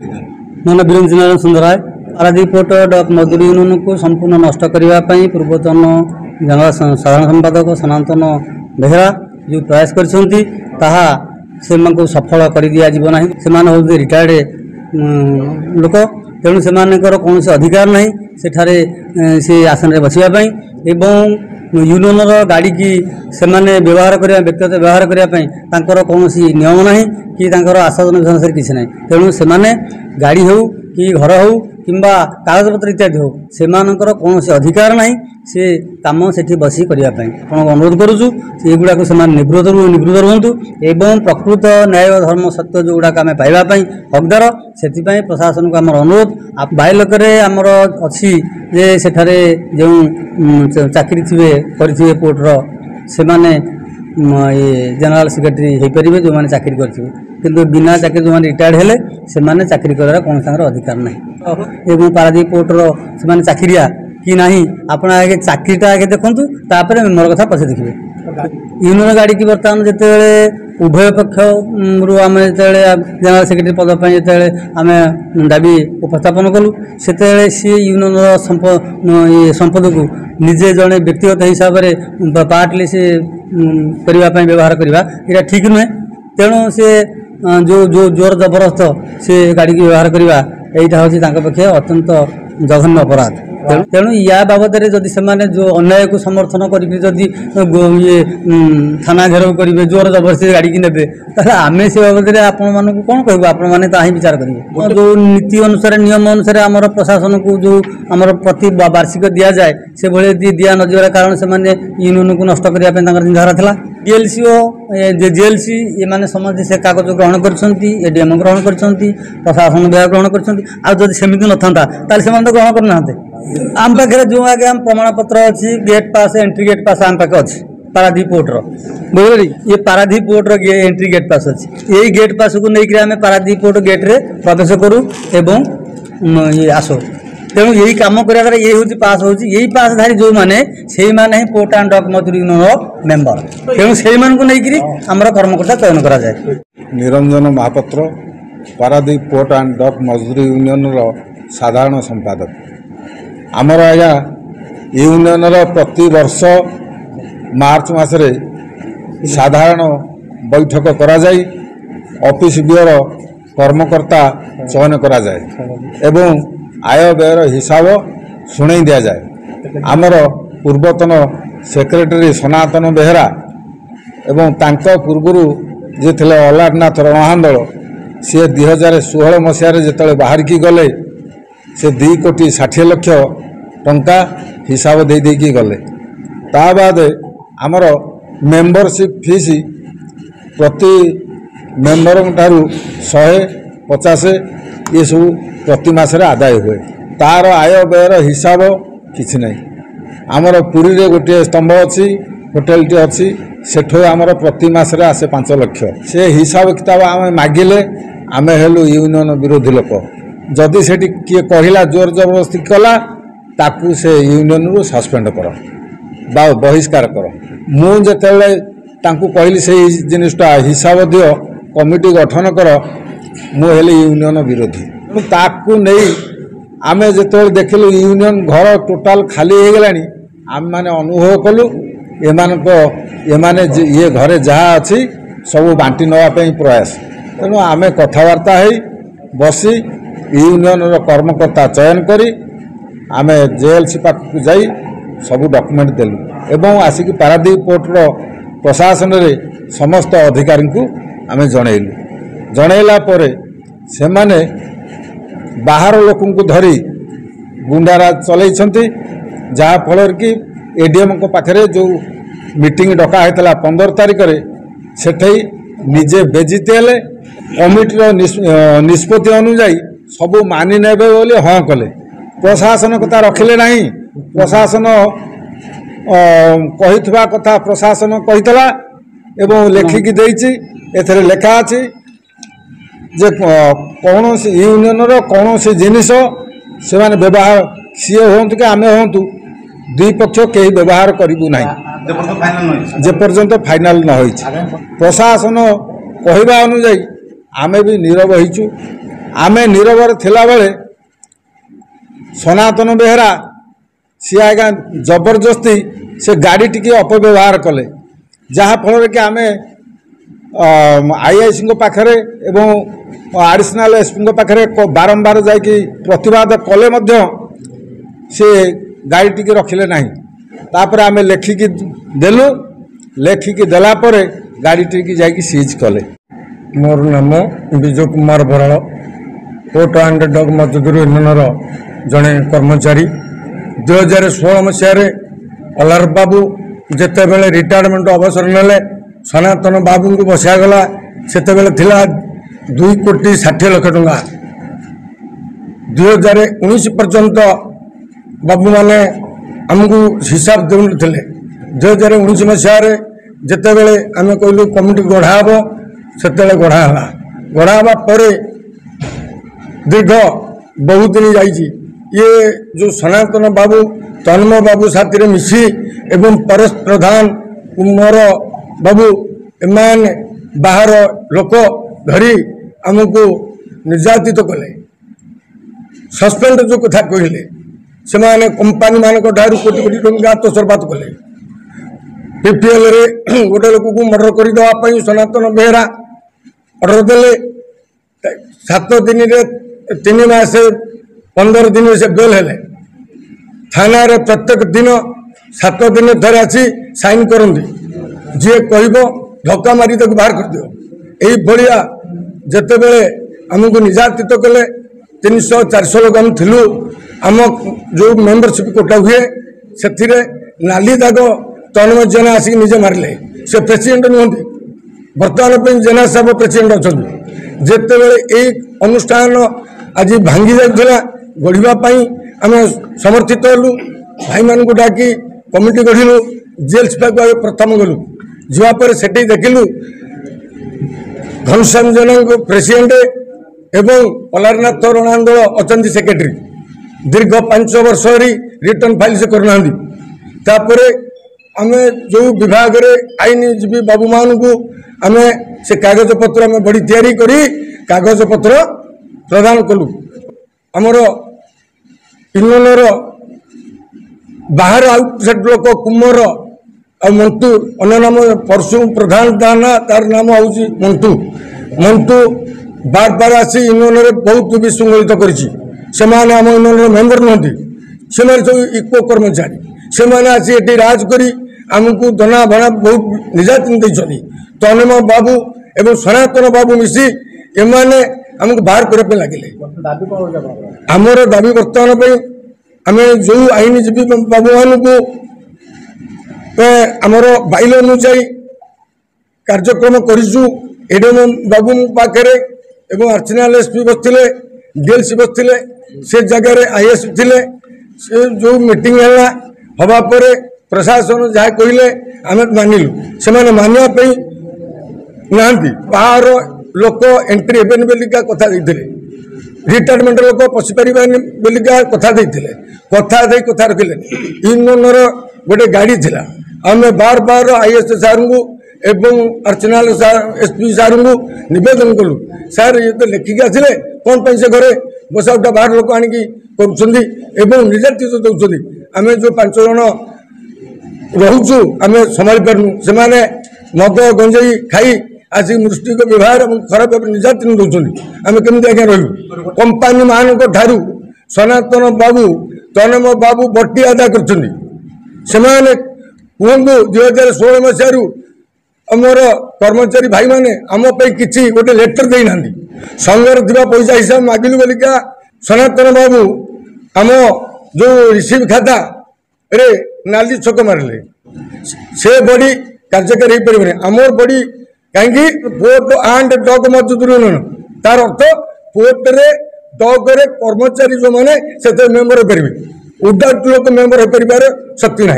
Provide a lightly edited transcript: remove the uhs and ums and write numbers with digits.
ମୋ ନାଁ Birendra Narayan Sundaray. Paradip port duck मजदूरी यूनियन को संपूर्ण नष्ट करने पूर्वतन जनरल साधारण संपादक सनातन बेहेरा जो प्रयास कर सफल कर दिया ना से रिटायर्ड लोक तेणु से कौन से अधिकार ना सेठारे से आसन में बसवाई एवं यूनियन गाड़ी की से व्यवहार करने व्यक्तिगत व्यवहार करने कौन नियम ना कि आशासन विधान किसी ना तेणु से गाड़ी हो कि घर हो कि कागज पत्र इत्यादि हो से कौन से अधिकार ना से कम से बसी करने अनुरोध करुचु युवाक से निवृत्त रुहतु एवं प्रकृत न्याय धर्म सत्य जो गुड़ाक आम पाइबापी हकदार से प्रशासन को आम अनुरोध बाइलकरे आमर अच्छी जे सेठारे जो चाकरी थे करेंगे पोर्टर से जनरल सेक्रेटरी हो पारे जो मैंने चाकरी करेंगे किंतु बिना चाकरी जो मैंने रिटायर्ड हेले से चाकरी करार कौन अधिकार ना एवं पारादीप पोर्टर से चाकरिया कि नहीं आपण आगे चाकरीटा आगे देखूँ तापर मेम्बर कथा पछे देखिए यूनियन गाड़ी की बर्तमान जिते उभय पक्ष रु आम जो जनरल सेक्रेटरी पद जो आम दाबी उपस्थापन कलु से सी यूनियन संपद को निजे जड़े व्यक्तिगत हिसाब से पार्टली से करने व्यवहार करवा यहाँ ठीक नुहे तेणु से जो जो जोर जबरदस्त से गाड़ी की व्यवहार करवा यहाँ हूँ पक्षे अत्यंत जघन्य अपराध तेणु या बाबद जदि से जो अन्याय को समर्थन करी ये थाना घेराव करेंगे जोर जबरदस्ती गाड़ी की ने आम से बाबद आपण मानक कौन कहूँ आपण मैंने तो विचार करेंगे जो नीति अनुसार नियम अनुसार आमर प्रशासन को जो आमर प्रति वार्षिक दि जाए से भाई दिया न जार कारण से यूनियन को नष्ट करने चिंताधारा था डीएलसी ओ जेएलसी ये माने समझ से कागज ग्रहण करडीएम ग्रहण कर प्रशासन विभाग ग्रहण करमि न था तो ग्रहण करना आम पाखे जो आगे आम प्रमाण पत्र अच्छी गेट पास एंट्री गेट पास आम पाखे अच्छी पारादीप पोर्टर बुझे ये पारादीप पोर्टर एंट्री गेट पास अच्छी यही गेट पास को लेकर आम पारादीप पोर्ट गेट रे प्रवेश करूँ एवं ये आसो तेणु यही कम कर ये हूँ पास हो यही पासधारी जो मैंने से ही पोर्ट एंड डक मजदूरी यूनियन मेम्बर तेणु से नहीं आमर कर्मकर्ता चयन करा जाए। Niranjan Mahapatra Paradip port and dock मजदूरी यूनियन साधारण संपादक आमर आज्ञा यूनियन प्रति वर्ष मार्च मासरे साधारण बैठक करा जाए ऑफिस ब्यूर कर्मकर्ता चयन करा जाए एवं आय व्ययर हिसाब शुणाई दि जाए आमर पूर्वतन सेक्रेटरी सनातन बेहेरा एवं तांको पूर्वरु जे थिले अलारनाथ रणाहांदल सी 2016 मसीह जिते बाहर की गले से 2,60,00,000 टंका हिसाब दे देकी गले ता बाद आमर मेंबरशिप फीस प्रति मेंबर ठारू 150 ये सब प्रति मासरे आदाय हुए तार आय व्ययर हिसाब किछि नहीं आमर पुरी रे गोटे स्तंभ अच्छी होटेल टी अच्छी सेठो आमर प्रति मासरे आसे 5 लाख से हिसाब किताब आम मागिले आमे हेलु यूनियन विरोधी लोक जदि सेठी किए कहला जोर जबरदस्ती कला ताकू से यूनियन रु सस्पेंड कर बा बहिष्कार कर मु जेतेबेले तांकू कहली से जिनिसटा हिसाब दियो कमिटी गठन कर मु हेले यूनियन विरोधी ताकू नहीं आमे जेतेबेले देखिलु यूनियन घर टोटाल खाली हो गलानी आम माने अनुभव कलु एमाने ये घरे जहाँ अच्छी सब बांटी नवाई प्रयास तेणु आमे कथबार्ता है बसी यूनियन कर्मकर्ता चयन करी आमे जेएलसी पाक जाई सब डॉक्यूमेंट देलु एवं आसिक पारादीप पोर्टर प्रशासन रे समस्त अधिकारी को आमे जनइलु जनइला परे से माने बाहर लोकन को धरी गुंडाराज चलैछंती जहाँ फल कि एडीएम को पाखरे जो मीटिंग डका होता 15 तारिख रे सेठे निजे बेजिते हेले कमिटीर निष्पत्ति अनुजाई सब मानि नेबे बोली हाँ कले प्रशासन कथा रखिले नहीं प्रशासन कहिथबा कथा प्रशासन कहितला एवं लेखिकी देइछि एथरे लेखा अछि जे कौन यूनियन कौन जिनिस से माने व्यवहार सी हूँ कि आमे हूँ दुई पक्ष कहीं व्यवहार करूँ ना जेपर्यंत फाइनाल न हो प्रशासन कहवा अनुजाई आमे भी नीरव होइछु आमे नीरवर थिला बेले सनातन बेहरा सी आज्ञा जबरदस्ती से गाड़ी टी अपव्यवहार कले जहाँ फल कि आमे आईआईसी पाखरे एवं एडिशनल एसपी पाखरे बारंबार जाकि प्रतिवाद कले मध्य से गाड़ी टी रखिले नहीं तापर आमे लेखिकी देलु लेखिकी देला परे गाड़ी टी जाकि सीज कले। मोर नाम विजय कुमार बराल पोर्ट एंड डग मजदूर यूनियन जड़े कर्मचारी 2016 मसीह अलार बाबू जिते बेले रिटायरमेंट अवसर नेले सनातन बाबू को बसागला से 2,60,00,000 टंका 2019 पर्यंत बाबू माने आमको हिसाब देउन 2019 मसीह जिते बेले आम कहलु कमिटी गढ़ाब से गढ़ावा दीर्घ बहुत दिन जाइए ये जो सनातन बाबू तन्मय बाबू साथी मिसी एवं परेश प्रधान कुमार बाबू एमान बाहर लोक धरी आमको निर्यातित कले सस्पेंड जो कथा कहले से कंपानी मान कोटी कोटी टंका तोषरपात कले पीपीएल रे गोटे लोक को मर्डर करदेवाई सनातन बेहरा अर्डर देले 7 दिन 3 मास 15 दिन से बेल हेले थाना रे प्रत्येक दिन 7 दिन थरे आसी साइन करती जी कह धक्का मारी तक बाहर कर दियो यही भाया जिते बेले आमको निर्यातित कले 300-400 लोग आम थिलु आम जो मेंबरशिप कोटा हुए से नाली दाग तन्मय जेना आसिक निजे मारे से प्रेसिडेंट नुहति बर्तमान जेना साहब प्रेसिडेंट अच्छा जिते बेले यही अनुष्ठान आज भांगी जाता गढ़ापी आम समर्थित हलु भाई मान को डाकी कमिटी गढ़िलु जेल पाक प्रथम गलु जापर से देखिलु घनश्याम जेना प्रेसिडेंट एवं अलारनाथ रणांदोल अच्छा सेक्रेटरी दीर्घ 5 वर्ष रिटर्न फाइल से करना तापर आम जो विभाग रे आईनजीवी बाबू मान को आम से कागज पत्र आम बड़ी तैयारी करी कागज पत्र प्रदान कलु आमर यूनियन बाहर आउटसाइड लोक कुमर आ मंटू अन्य नाम परशु प्रधान दाना तार नाम हूँ मंटू मंटू बार बार आसी यूनियन बहुत विशृंखलित कर आम यूनियन मेम्बर नुहति से सब इको कर्मचारी से आसी ये राज करी आमको दना भणा बहुत निर्यातन देती तन्मय बाबू एवं सनातन बाबू मिसी एमाने आमको बाहर करने लगे आमर दाबी बर्तमान आम जो आईनजीवी बाबू मान को आमर बाइल अनुसार कार्यक्रम करूँ एडम बाबू पाखे एवं अर्चनाल एसपी बसते डीएलसी बसते से जगह आईएस थे से जो मीटिंग है हवापर प्रशासन जहाँ कहले आम मानिलु से मानवाई ना बाहर लोक एंट्री हेबेन बेलिका कथा देते रिटायरमेंट लोक पशिपारे बेलिका कथा देते कथा दे कथा रखिले यूनियन गोटे गाड़ी थिला आम बार बार आईएस सार को एवं अर्चनाल एसपी सार को निवेदन कलु सार ये तो लेखिकी आसिले कौन पर से घरे बसा उठा बाहर लोक आनिकी कर निर्यातित दौरान आम जो 5 जन रोचु आम संभाली पार्नु से मद गंजेई खाई आज मृष्टिक व्यवहार और खराब निर्यातन दौरान आम केमी आज्ञा रही कंपानी मान ठारू सनातन बाबू तन्मय बाबू बटी अदा कर कहतु 2016 मसीह आमर कर्मचारी भाई माने आम कि गोटे लेटर देना संघर थी पैसा हिसाब मागिलु बोलिका सनातन बाबू आम जो रिसीव खाता रे नाली छक मारे से बड़ी कार्यकारी हो पारे आमर बड़ी कहीं पोर्ट एंड डग मजदूर यूनियन तार अर्थ पोर्ट रे डग रे कर्मचारी जो मैंने से मेम्बर हो पारे उडाट लोक मेम्बर हो पार शक्ति ना।